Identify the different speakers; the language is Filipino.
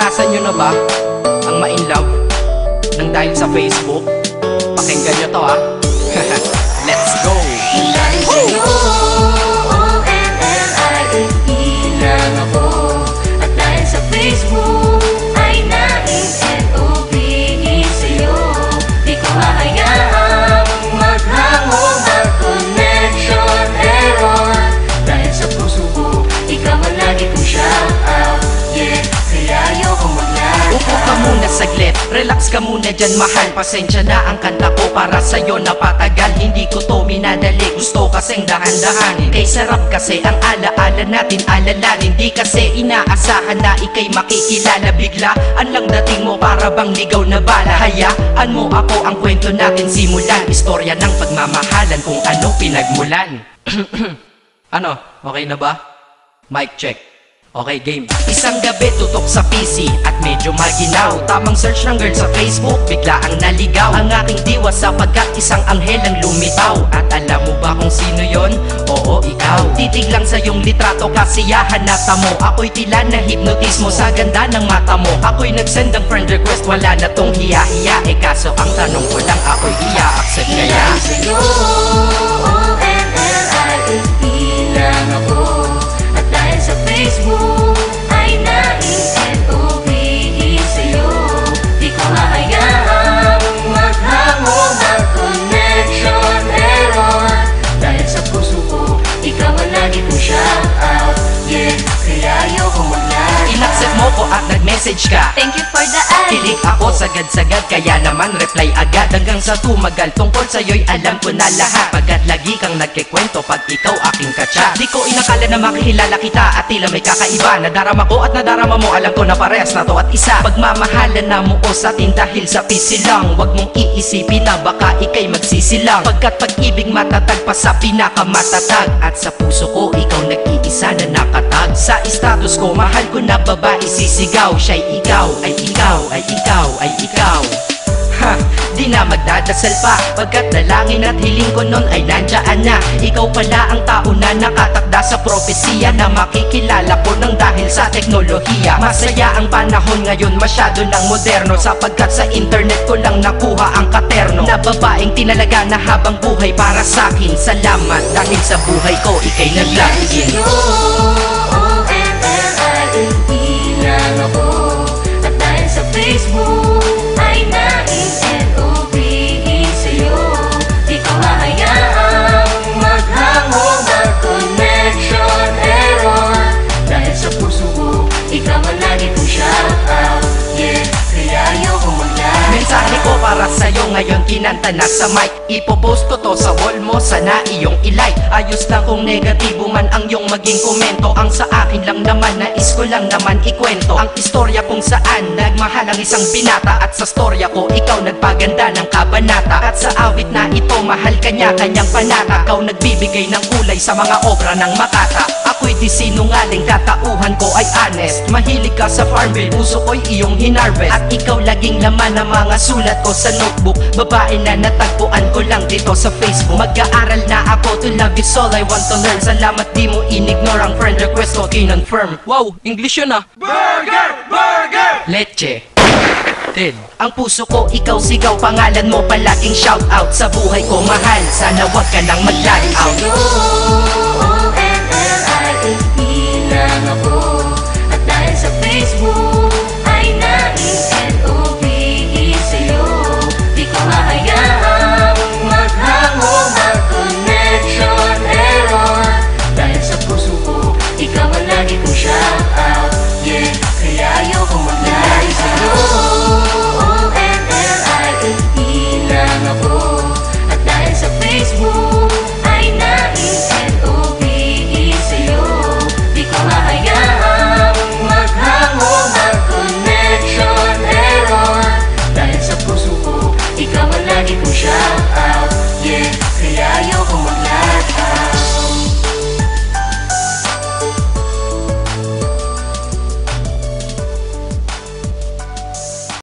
Speaker 1: Naranasan nyo na ba ang ma-inlove nang dahil sa Facebook? Pakinggan nyo to, ha. Let's go!
Speaker 2: Dahil sa'yo, O-N-L-I-F-E lang ako. At dahil sa Facebook ay na-N-O-V-E sa'yo. Di ko hahayaang maghango mag-connection error. Dahil sa puso ko, ikaw ang lagi kong shout out. Yeah, kaya ayoko mag-lag.
Speaker 1: Upo ka muna saglit, relax ka muna dyan mahal. Pasensya na ang kanta ko para sa'yo napatagal. Hindi ko to minadali, gusto kasing dahan-dahanin. Kay sarap kasi ang alaala natin alalanin. Di kasi inaasahan na ikay makikilala. Biglaan lang dating mo para bang ligaw na bala. Hayaan mo ako ang kwento natin simulan. Istorya ng pagmamahalan kung ano pinagmulan. Ano? Okay na ba? Mic check. Okay, game. Isang gabi tutok sa PC at medyo maginaw. Tamang search ng girl sa Facebook, bigla ang naligaw. Ang aking diwa sapagkat isang anghel ang lumitaw. At alam mo ba kung sino yon? Oo, ikaw. Titig lang sa iyong litrato, kasiyahan na tamo. Ako'y tila na hipnotismo sa ganda ng mata mo. Ako'y nagsend ng friend request, wala na tong hiya-hiya. Kaso ang tanong ko lang, ako'y iya-accept kaya?
Speaker 2: Dahil sa'yo, O-N-L-I-F-E lang ako. At dahil sa Facebook ay na-N-O-V-E sa'yo. Di ko hahayaang maghango mag-connection error. Dahil sa puso ko, ikaw ang lagi kong shout out. Yeah, kaya ayoko mag-lag.
Speaker 1: In-accept mo ko at nag-message ka.
Speaker 2: Thank you for the ad.
Speaker 1: Kilig ako sagad-sagad, kaya naman reply agad. Hanggang sa tumagal, tungkol sa'yo'y alam ko na lahat. Pagkat lagi kang nagkikwento pag ikaw aking katsa. Di ko inakala na makikilala kita at tila may kakaiba. Nadarama ko at nadarama mo, alam ko na parehas na to at isa. Pagmamahalan na mo o sa atin dahil sa PC lang. Huwag mong iisipin na baka ikay magsisilang. Pagkat pag-ibig matatag pa sa pinakamatatag. At sa puso ko, ikaw nag-iisa na nakatag. Sa status ko, mahal ko na babae sisigaw. Siya'y ikaw, ay ikaw, ay ikaw, ay ikaw. Ha, di na magdadasal pa. Pagkat dalangin at hiling ko nun ay nandiyan na. Ikaw pala ang tao na nakatakda sa propesiya. Na makikilala ko nang dahil sa teknolohiya. Masaya ang panahon ngayon, masyado ng moderno. Sapagkat sa internet ko lang nakuha ang katerno. Na babaeng tinalaga na habang buhay para sa'kin. Salamat dahil sa buhay ko, ikay nag-login.
Speaker 2: O-N-L-I-F-E lang ako. At dahil sa Facebook ay na-N-O-V-E sa'yo. Di ko hahayaang maghango mag-connection error. Dahil sa puso ko, ikaw ang lagi kong shout out. Yeah, kaya ayoko mag-lag.
Speaker 1: Mensahe ko para sa'yo ngayon, kinanta na sa mic. Ipopost ko to sa wall mo, sana iyong ilike. Ayos lang kung negatibo man ang iyong maging komento. Ang sa akin lang naman, nais ko lang naman ikwento ang istorya kung saan nagmahal ang isang binata. At sa storya ko, ikaw nagpaganda ng kabanata. At sa awit na ito, mahal kanya kanyang panata. Ikaw nagbibigay ng kulay sa mga obra ng Makata. Ako'y di sinungaling, katauhan ko ay honest. Mahilig ka sa Farmville, puso ko'y iyong hinarvest. At ikaw laging laman ng mga sulat ko sa notebook. Babae na natagpuan ko lang dito sa Facebook. Mag-aaral na ako, to love is all I want to learn. Salamat di mo inignore ang friend request ko, kinonfirm. Wow, English yun ah. Burger! Burger! Leche. Ted. Ang puso ko, ikaw sigaw, pangalan mo palaging shout out. Sa buhay ko mahal, sana wag ka nang mag-lag out.
Speaker 2: O-N-L-I-F-E lang ako.